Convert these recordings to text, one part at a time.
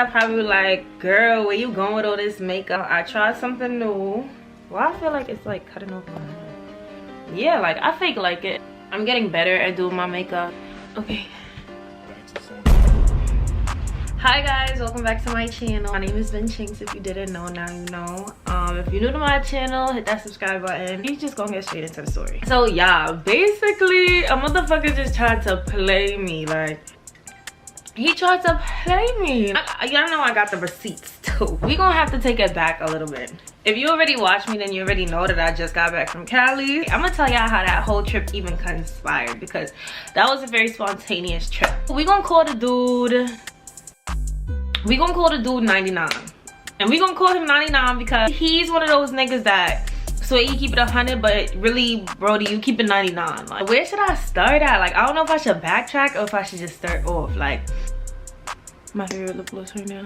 I'm probably like, girl, where you going with all this makeup? I tried something new. Well, I feel like it's like cutting off my hair. Yeah, like I fake like it. I'm getting better at doing my makeup. Okay. Hi guys, welcome back to my channel. My name is binchinx. If you didn't know, now you know. If you're new to my channel, hit that subscribe button. You just gonna get straight into the story. So yeah, basically a motherfucker just tried to play me. Like, he tried to play me. Y'all know I got the receipts too. We gonna have to take it back a little bit. If you already watched me, then you already know that I just got back from Cali. I'm gonna tell y'all how that whole trip even conspired, because that was a very spontaneous trip. We gonna call the dude 99. And we gonna call him 99 because he's one of those niggas that swear you keep it 100, but really, brody, you keep it 99. Like, where should I start at? Like, I don't know if I should backtrack or if I should just start off. Like, my favorite lip gloss right now.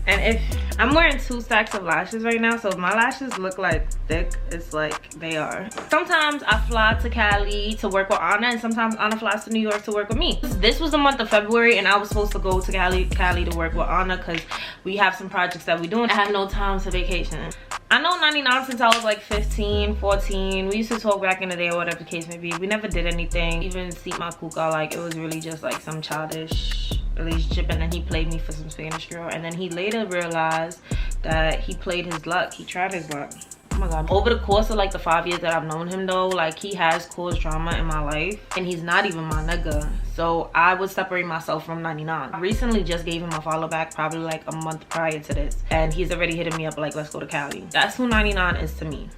And if I'm wearing 2 stacks of lashes right now, so if my lashes look like thick, it's like they are. Sometimes I fly to Cali to work with Anna, and sometimes Anna flies to New York to work with me. This was the month of February, and I was supposed to go to Cali to work with Anna because we have some projects that we doing. I have no time to vacation. I know 99 since I was like 15, 14. We used to talk back in the day or whatever the case may be. We never did anything. Even seat my kuka, like it was really just like some childish relationship, and then he played me for some Spanish girl, and then he later realized that he played his luck. He tried his luck. Oh my god. Over the course of like the 5 years that I've known him though, like he has caused drama in my life, and he's not even my nigga. So I would separate myself from 99. I recently just gave him a follow back, probably like a month prior to this, and he's already hitting me up like, let's go to Cali. That's who 99 is to me.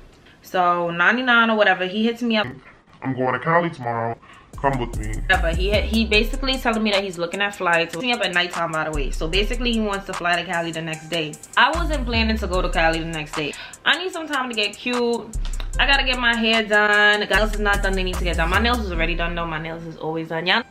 So 99 or whatever, he hits me up. I'm going to Cali tomorrow. Come with me. Yeah, but he basically telling me that he's looking at flights. He's me up at nighttime, by the way. So basically he wants to fly to Cali the next day. I wasn't planning to go to Cali the next day. I need some time to get cute. I gotta get my hair done. The nails is not done, they need to get done. My nails is already done though. My nails is always done. Yeah.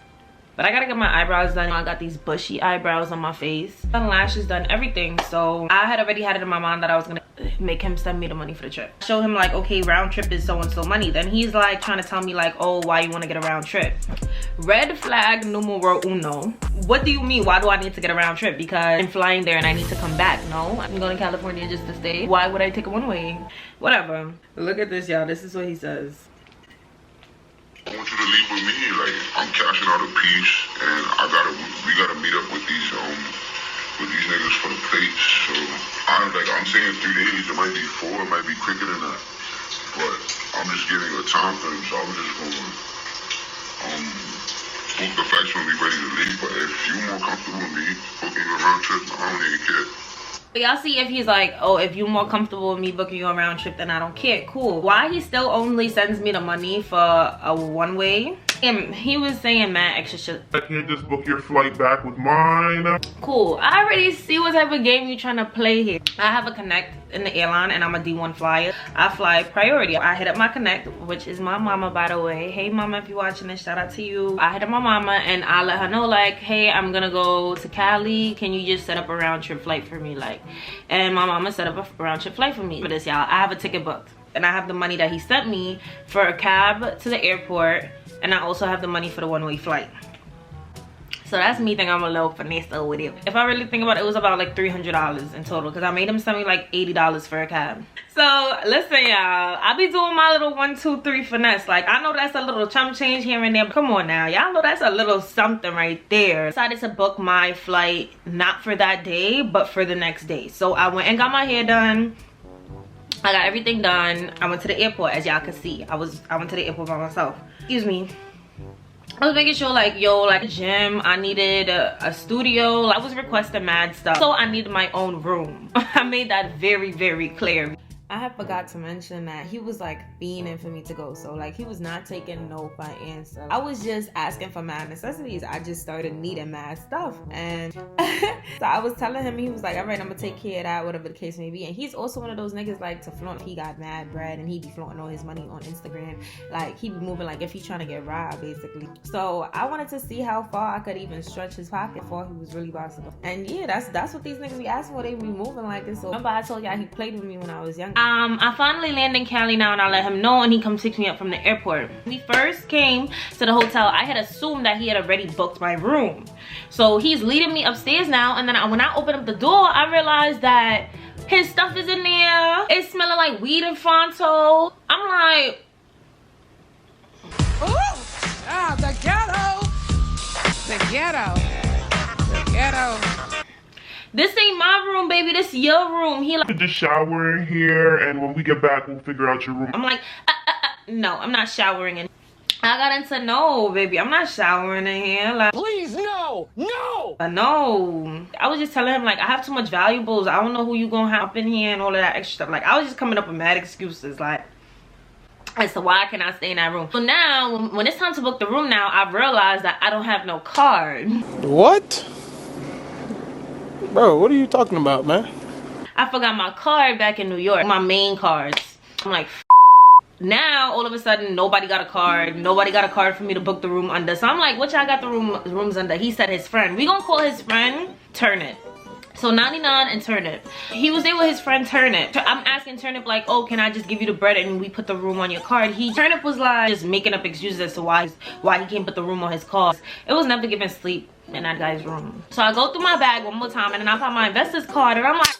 But I gotta get my eyebrows done. I got these bushy eyebrows on my face. Done lashes, done everything. So I had already had it in my mind that I was gonna make him send me the money for the trip. Show him like, okay, round trip is so and so money. Then he's like trying to tell me like, oh, why you wanna get a round trip? Red flag numero uno. What do you mean? Why do I need to get a round trip? Because I'm flying there and I need to come back. No, I'm going to California just to stay. Why would I take a one-way? Whatever. Look at this, y'all. This is what he says. I want you to leave with me. Like, I'm cashing out a piece, and we gotta meet up with these niggas for the plates. So I'm saying 3 days. It might be 4. It might be quicker than that. But I'm just giving a time frame. So I'm just gonna book the flights when we ready to leave. But if you're more comfortable with me booking a round trip, I don't even care. Y'all see if he's like, oh, if you're more comfortable with me booking you a round trip, then I don't care. Cool. Why he still only sends me the money for a one-way? And he was saying mad extra shit. I can't just book your flight back with mine. Cool. I already see what type of game you trying to play here. I have a connect in the airline, and I'm a D1 flyer. I fly priority. I hit up my connect, which is my mama, by the way. Hey mama, if you're watching this, shout out to you. I hit up my mama and I let her know like, hey, I'm gonna go to Cali. Can you just set up a round trip flight for me? Like, and my mama set up a round trip flight for me. For this, y'all, I have a ticket booked, and I have the money that he sent me for a cab to the airport, and I also have the money for the one-way flight. So that's me thinking I'm a little finesse with it. If I really think about it, it was about like $300 in total, because I made him send me like $80 for a cab. So listen, y'all, I be doing my little 1, 2, 3 finesse. Like, I know that's a little chump change here and there, but come on now, y'all know that's a little something right there. I decided to book my flight not for that day, but for the next day. So I went and got my hair done. I got everything done. I went to the airport, as y'all can see. I went to the airport by myself. Excuse me. I was making sure like, yo, like a gym, I needed a studio. I was requesting mad stuff, so I needed my own room. I made that very, very clear. I had forgot to mention that he was like fiending for me to go. So like, he was not taking no for an answer. I was just asking for mad necessities. I just started needing mad stuff. And so I was telling him, he was like, all right, I'm gonna take care of that, whatever the case may be. And he's also one of those niggas like to flaunt. He got mad bread and he be flaunting all his money on Instagram. Like, he be moving like if he's trying to get robbed, basically. So I wanted to see how far I could even stretch his pocket before he was really about to go. And yeah, that's what these niggas be asking for. They be moving like this. So remember I told y'all he played with me when I was younger. I finally land in Cali now, and I let him know, and he comes pick me up from the airport. When we first came to the hotel, I had assumed that he had already booked my room. So he's leading me upstairs now, and then when I open up the door, I realized that his stuff is in there. It's smelling like weed and Fronto. I'm like, oh, the ghetto. The ghetto. The ghetto. this ain't my room, baby. This your room. He like, Just shower in here, and when we get back, we'll figure out your room. I'm like, no, I'm not showering in. I got into no, baby. I'm not showering in here. Like, Please, no, no. no. I was just telling him, like, I have too much valuables. I don't know who you gonna have up in here and all of that extra stuff. Like, I was just coming up with mad excuses, like, as to why I cannot stay in that room. So now, when it's time to book the room now, I've realized that I don't have no card. What? Bro, what are you talking about, man? I forgot my card back in New York. My main cards. I'm like, now all of a sudden nobody got a card. Nobody got a card for me to book the room under. So I'm like, what y'all got the rooms under? He said his friend. We gonna call his friend Turnip. So 99 and Turnip. He was there with his friend Turnip. I'm asking Turnip like, oh, can I just give you the bread and we put the room on your card? Turnip was like just making up excuses as to why he can't put the room on his card. It was never given sleep in that guy's room. So I go through my bag one more time, and then I find my investor's card, and I'm like,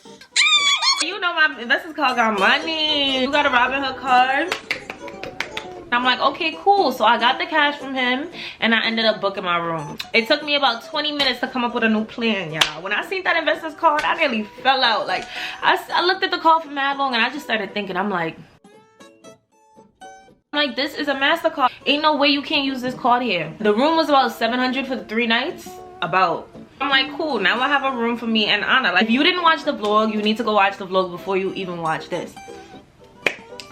you know my investor's card got money. You got a Robinhood card? I'm like, okay, cool. So I got the cash from him, and I ended up booking my room. It took me about 20 minutes to come up with a new plan, y'all. When I seen that investor's card, I nearly fell out. Like, I looked at the card for mad long, and I just started thinking, I'm like, this is a MasterCard. Ain't no way you can't use this card here. The room was about $700 for the 3 nights. I'm like, cool, now I have a room for me and Anna. Like, if you didn't watch the vlog, you need to go watch the vlog before you even watch this.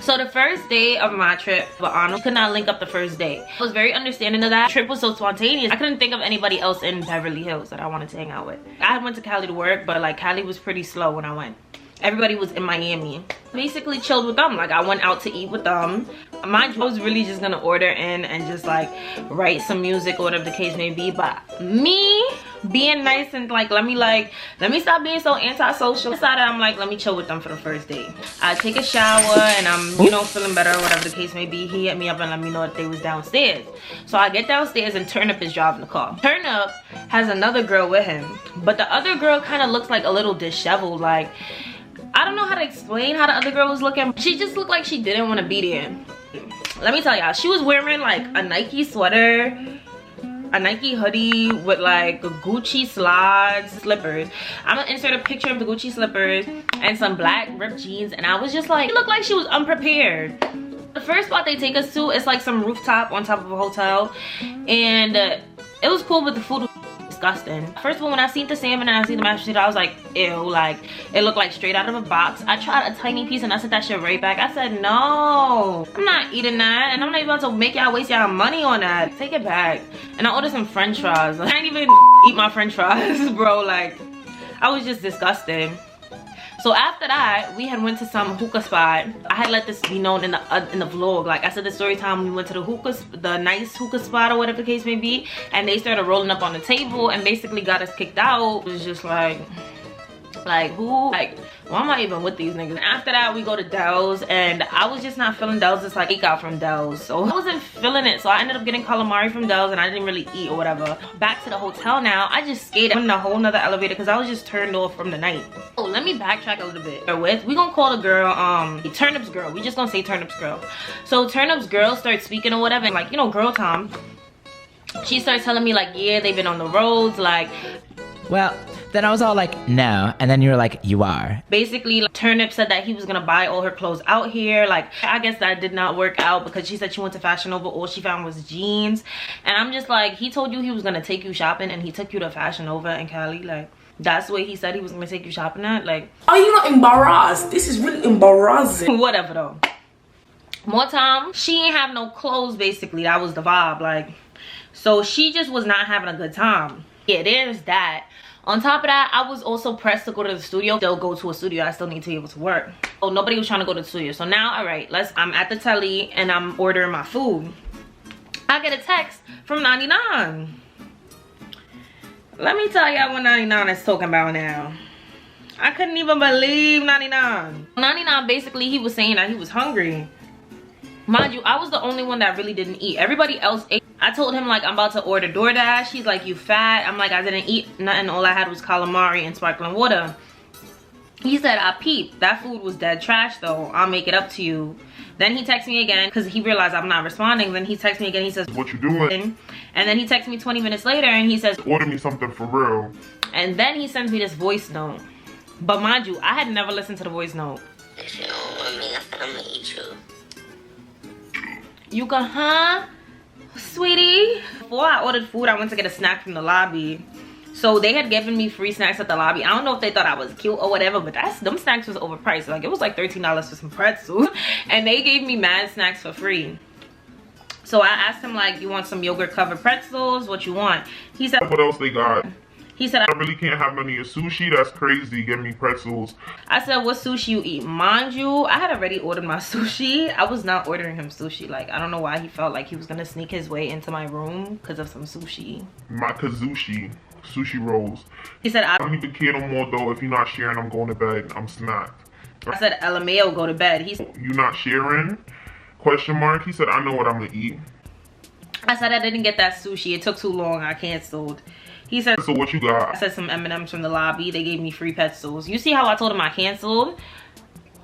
So the first day of my trip, but Anna could not link up the first day. I was very understanding of that. The trip was so spontaneous. I couldn't think of anybody else in Beverly Hills that I wanted to hang out with. I went to Cali to work, but like Cali was pretty slow when I went. Everybody was in Miami. Basically chilled with them. Like, I went out to eat with them. Mind you, I was really just gonna order in and just like write some music or whatever the case may be. But me being nice and like, let me stop being so antisocial. Decided I'm like, let me chill with them for the first day. I take a shower and I'm, you know, feeling better, whatever the case may be. He hit me up and let me know that they was downstairs. So I get downstairs and Turnip is driving the car. Turnip has another girl with him, but the other girl kind of looks like a little disheveled. Like, I don't know how to explain how the other girl was looking. She just looked like she didn't want to be there. Let me tell y'all, she was wearing like a Nike sweater, a Nike hoodie with like Gucci slippers. I'm gonna insert a picture of the Gucci slippers and some black ripped jeans, and I was just like, it looked like she was unprepared. The first spot they take us to is like some rooftop on top of a hotel, and it was cool, but the food was disgusting. First of all, when I seen the salmon and I seen the mashed potato, I was like, ew, like it looked like straight out of a box. I tried a tiny piece and I sent that shit right back. I said, no, I'm not eating that, and I'm not even about to make y'all waste y'all money on that. Take it back. And I ordered some french fries. I didn't even eat my french fries, bro. Like, I was just disgusted. So after that, we had went to some hookah spot. I had let this be known in the vlog. Like I said, the story time, we went to the nice hookah spot or whatever the case may be, and they started rolling up on the table and basically got us kicked out. It was just like who? Like, why am I even with these niggas? After that, we go to Dell's, and I was just not feeling Dell's. It's like takeout from Dell's, so I wasn't feeling it. So I ended up getting calamari from Dell's, and I didn't really eat or whatever. Back to the hotel now. I just skated in a whole nother elevator because I was just turned off from the night. Oh, let me backtrack a little bit. We gonna call the girl Turnip's girl. We just gonna say Turnip's girl. So Turnip's girl starts speaking or whatever, and like, you know, girl time. She starts telling me like, yeah, they've been on the roads, like, well, then I was all like, no. And then you were like, you are. Basically, like, Turnip said that he was gonna buy all her clothes out here. Like, I guess that did not work out because she said she went to Fashion Nova. All she found was jeans. And I'm just like, he told you he was gonna take you shopping and he took you to Fashion Nova in Cali. Like, that's the way he said he was gonna take you shopping at. Like, are you not embarrassed? This is really embarrassing. Whatever though. More time, she ain't have no clothes basically. That was the vibe. Like, so she just was not having a good time. Yeah, there's that. On top of that, I was also pressed to go to the studio. Still go to a studio. I still need to be able to work. So nobody was trying to go to the studio. So now, all right, I'm at the telly and I'm ordering my food. I get a text from 99. Let me tell y'all what 99 is talking about now. I couldn't even believe 99. 99 basically he was saying that he was hungry. Mind you, I was the only one that really didn't eat. Everybody else ate. I told him like I'm about to order DoorDash. He's like, you fat? I'm like, I didn't eat nothing. All I had was calamari and sparkling water. He said, I peeped. That food was dead trash though. I'll make it up to you. Then he texts me again because he realized I'm not responding. Then he texts me again. He says, what you doing? And then he texts me 20 minutes later and he says, order me something for real. And then he sends me this voice note. But mind you, I had never listened to the voice note. If you don't want me, I said I'm gonna eat you. You go, huh? Sweetie? Before I ordered food, I went to get a snack from the lobby. So they had given me free snacks at the lobby. I don't know if they thought I was cute or whatever, but them snacks was overpriced. Like, it was like $13 for some pretzels. And they gave me mad snacks for free. So I asked him, like, you want some yogurt covered pretzels? What you want? He said, what else they got? He said, I really can't have none of your sushi. That's crazy. Give me pretzels. I said, what sushi you eat? Mind you, I had already ordered my sushi. I was not ordering him sushi. Like, I don't know why he felt like he was going to sneak his way into my room because of some sushi. My kazushi. Sushi rolls. He said, I don't even care no more though. If you're not sharing, I'm going to bed. I'm snacked. I said, lmao, go to bed. He said, you not sharing? Question mark. He said, I know what I'm going to eat. I said, I didn't get that sushi. It took too long. I canceled. He said, so what you got? I said some M&Ms from the lobby. They gave me free pretzels. You see how I told him I canceled?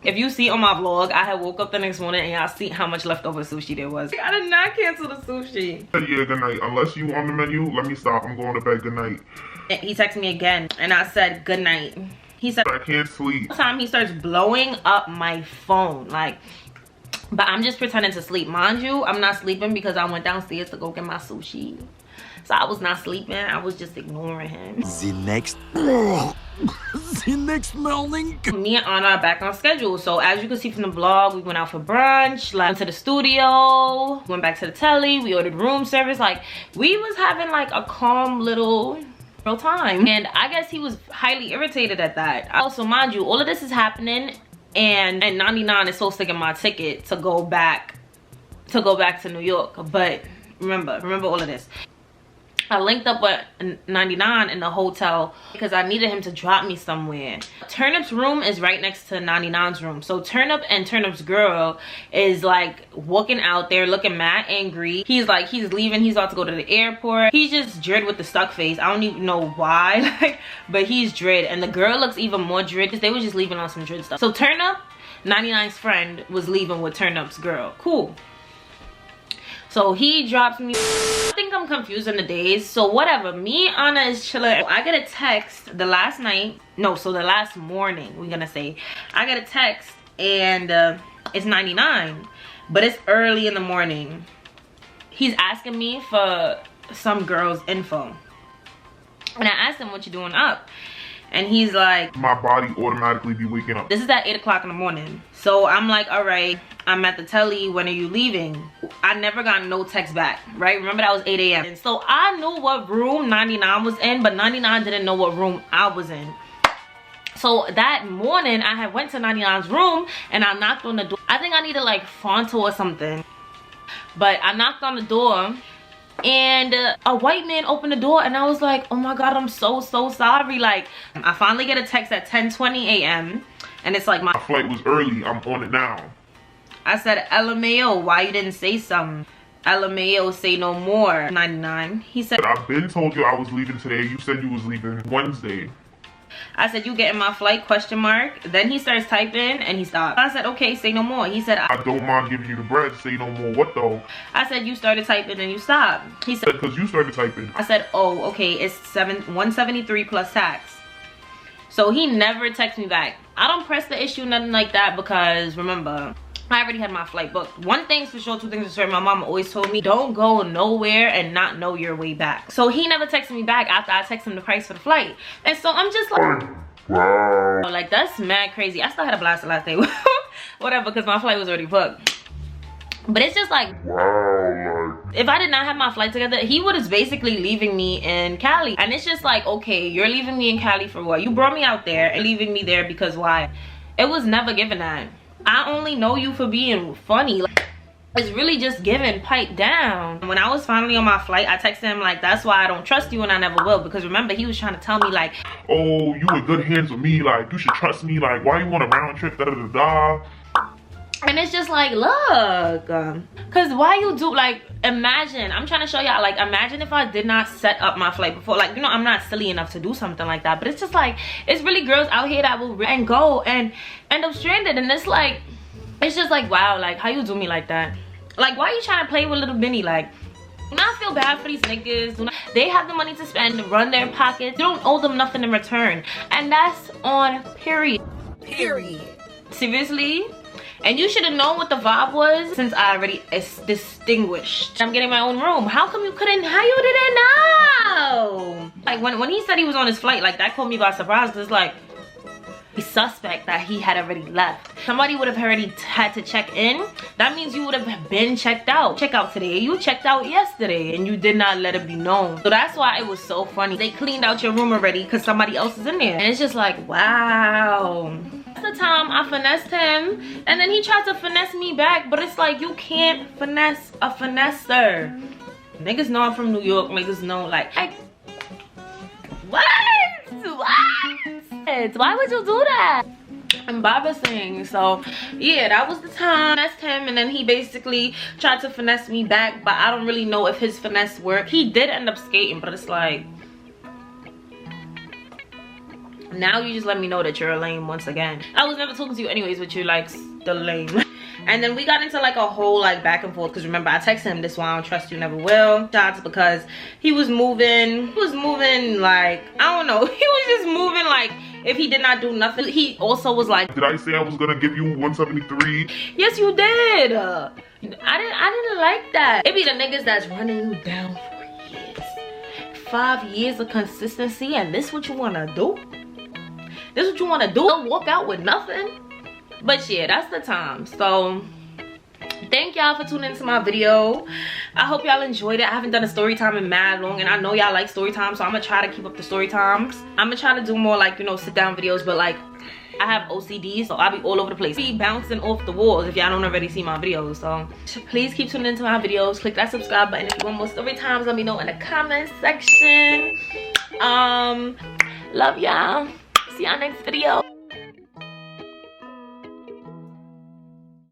If you see on my vlog, I had woke up the next morning and y'all see how much leftover sushi there was. I did not cancel the sushi. Yeah, good night. Unless you on the menu, let me stop. I'm going to bed. Good night. He texted me again and I said, good night. He said, I can't sleep. Time he starts blowing up my phone. Like, but I'm just pretending to sleep. Mind you, I'm not sleeping because I went downstairs to go get my sushi. So I was not sleeping. I was just ignoring him. The next morning. Me and Anna are back on schedule. So as you can see from the vlog, we went out for brunch, went to the studio, went back to the telly, we ordered room service. Like, we was having like a calm little real time. And I guess he was highly irritated at that. Also, mind you, all of this is happening and 99 is supposed to get my ticket to go back to New York. But remember all of this. I linked up with 99 in the hotel because I needed him to drop me somewhere. Turnip's room is right next to 99's room. So Turnip and Turnip's girl is like walking out there looking mad angry. He's like, he's leaving. He's about to go to the airport. He's just dread with the stuck face. I don't even know why, like, but he's dread. And the girl looks even more dread because they were just leaving on some dread stuff. So Turnip, 99's friend, was leaving with Turnip's girl. Cool. So he drops me. I think I'm confusing the days. So whatever. Me and Anna is chilling. I get a text the last night. No, so the last morning, we're gonna say. I get a text and it's 99. But it's early in the morning. He's asking me for some girl's info. And I asked him, what you doing up? And he's like, my body automatically be waking up. This is at 8 o'clock in the morning. So I'm like, all right, I'm at the telly. When are you leaving? I never got no text back, right? Remember that was 8 a.m. And so I knew what room 99 was in, but 99 didn't know what room I was in. So that morning I had went to 99's room and I knocked on the door. I think I needed like Fronto or something. But I knocked on the door and a white man opened the door and I was like, oh my god, I'm so sorry. Like, I finally get a text at 10:20 a.m. and it's like, my flight was early, I'm on it now. I said, lmao, why you didn't say something? lmao, say no more. 99. He said, I've been told you I was leaving today. You said you was leaving Wednesday. I said, you getting my flight, question mark. Then he starts typing and he stopped. I said, okay, say no more. He said, I don't mind giving you the bread, say no more. What though? I said, you started typing and you stopped. He said, because you started typing. I said, oh, okay, it's 173 plus tax. So he never texted me back. I don't press the issue, nothing like that, because remember, I already had my flight booked. One thing's for sure, two things for sure. My mom always told me, don't go nowhere and not know your way back. So he never texted me back after I texted him the price for the flight. And so I'm just like, wow. Like, that's mad crazy. I still had a blast the last day. Whatever, because my flight was already booked. But it's just like, wow. If I did not have my flight together, he was basically leaving me in Cali. And it's just like, okay, you're leaving me in Cali for what? You brought me out there and leaving me there because why? It was never given that. I only know you for being funny. Like, It's really just giving pipe down. When I was finally on my flight, I texted him like, that's why I don't trust you and I never will. Because remember, he was trying to tell me like, oh, you in good hands with me, like you should trust me, like why you want a round trip, da da da da. and it's just like, look, cause why you do, like, imagine, I'm trying to show y'all, like, imagine if I did not set up my flight before, like, you know, I'm not silly enough to do something like that, but it's just like, it's really girls out here that will and go and end up stranded, and it's like, it's just like, wow, like, how you do me like that? Like, why are you trying to play with little Benny? Like, do not feel bad for these niggas. They have the money to spend to run their pockets. You don't owe them nothing in return, and that's on period. Seriously. And you should have known what the vibe was since I already distinguished. I'm getting my own room. How come you couldn't? How you didn't know? Like when he said he was on his flight, like that caught me by surprise. Cause like, he's suspect that he had already left. Somebody would have already had to check in. That means you would have been checked out. Check out today. You checked out yesterday and you did not let it be known. So that's why it was so funny. They cleaned out your room already because somebody else is in there. And it's just like, wow. The time I finessed him and then he tried to finesse me back, but it's like, you can't finesse a finesser. Niggas know I'm from New York. Niggas know like, what? Why would you do that? Embarrassing. So yeah, that was the time I finessed him, and then he basically tried to finesse me back, but I don't really know if his finesse worked. He did end up skating, but it's like, now you just let me know that you're a lame once again. I was never talking to you anyways, but you're like still lame. And then we got into like a whole like back and forth, because remember I texted him, this why I don't trust you, never will. Shots, because he was moving like, I don't know, he was just moving like if he did not do nothing. He also was like, did I say I was gonna give you 173? yes you did. I didn't like that. It be the niggas that's running you down for years. 5 years of consistency, and this what you wanna do? This what you want to do? Don't walk out with nothing? But yeah, that's the time. So thank y'all for tuning into my video. I hope y'all enjoyed it. I haven't done a story time in mad long, and I know y'all like story time, so I'm gonna try to keep up the story times. I'm gonna try to do more like, you know, sit down videos, but like I have OCD, so I'll be all over the place. Be bouncing off the walls if y'all don't already see my videos. So please keep tuning into my videos. Click that subscribe button. If you want more story times, let me know in the comment section. Love y'all. See y'all next video.